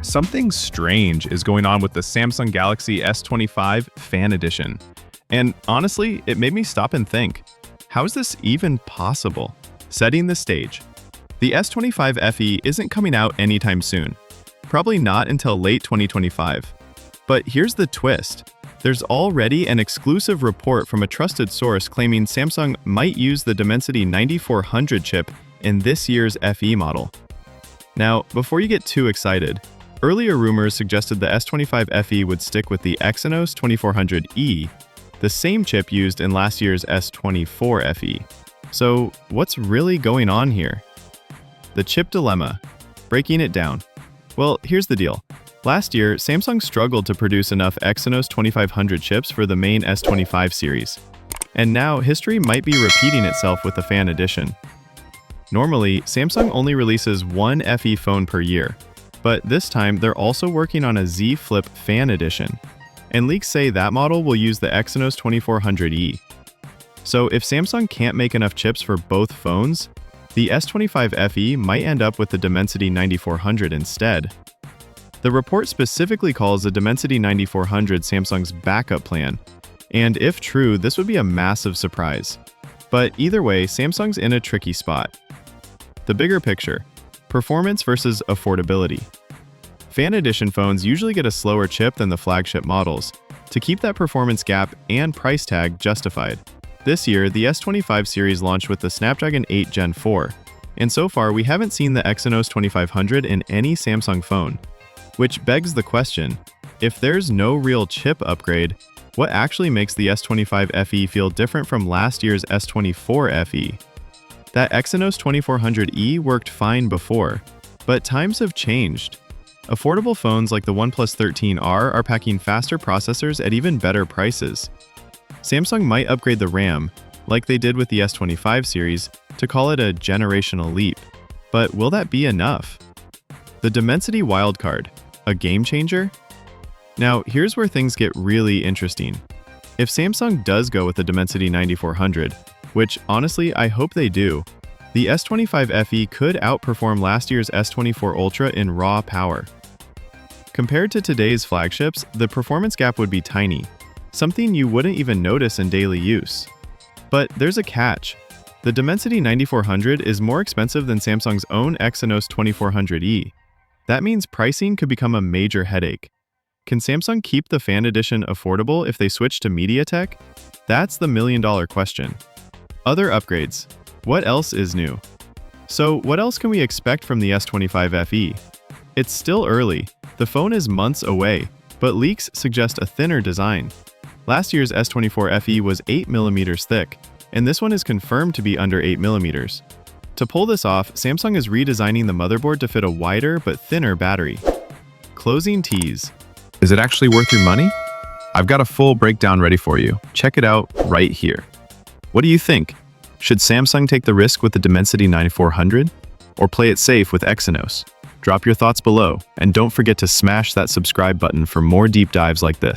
Something strange is going on with the Samsung Galaxy S25 Fan Edition. And honestly, it made me stop and think, how is this even possible? Setting the stage. The S25 FE isn't coming out anytime soon. Probably not until late 2025. But here's the twist. There's already an exclusive report from a trusted source claiming Samsung might use the Dimensity 9400 chip in this year's FE model. Now, before you get too excited, earlier rumors suggested the S25 FE would stick with the Exynos 2400E, the same chip used in last year's S24 FE. So, what's really going on here? The chip dilemma. Breaking it down. Well, here's the deal. Last year, Samsung struggled to produce enough Exynos 2500 chips for the main S25 series. And now, history might be repeating itself with the Fan Edition. Normally, Samsung only releases one FE phone per year, but this time they're also working on a Z Flip Fan Edition, and leaks say that model will use the Exynos 2400E. So if Samsung can't make enough chips for both phones, the S25 FE might end up with the Dimensity 9400 instead. The report specifically calls the Dimensity 9400 Samsung's backup plan, and if true, this would be a massive surprise. But either way, Samsung's in a tricky spot. The bigger picture: performance versus affordability. Fan Edition phones usually get a slower chip than the flagship models, to keep that performance gap and price tag justified. This year, the S25 series launched with the Snapdragon 8 Gen 4, and so far we haven't seen the Exynos 2500 in any Samsung phone. Which begs the question, if there's no real chip upgrade, what actually makes the S25 FE feel different from last year's S24 FE? That Exynos 2400E worked fine before, but times have changed. Affordable phones like the OnePlus 13R are packing faster processors at even better prices. Samsung might upgrade the RAM, like they did with the S25 series, to call it a generational leap. But will that be enough? The Dimensity wildcard, a game changer? Now, here's where things get really interesting. If Samsung does go with the Dimensity 9400, which honestly I hope they do, the S25 FE could outperform last year's S24 Ultra in raw power. Compared to today's flagships, the performance gap would be tiny, something you wouldn't even notice in daily use. But there's a catch. The Dimensity 9400 is more expensive than Samsung's own Exynos 2400E. That means pricing could become a major headache. Can Samsung keep the Fan Edition affordable if they switch to MediaTek? That's the million-dollar question. Other upgrades. What else is new? So what else can we expect from the S25 FE? It's still early. The phone is months away, but leaks suggest a thinner design. Last year's S24 FE was 8mm thick, and this one is confirmed to be under 8mm. To pull this off, Samsung is redesigning the motherboard to fit a wider but thinner battery. Closing tease. Is it actually worth your money? I've got a full breakdown ready for you. Check it out right here. What do you think? Should Samsung take the risk with the Dimensity 9400? Or play it safe with Exynos? Drop your thoughts below, and don't forget to smash that subscribe button for more deep dives like this.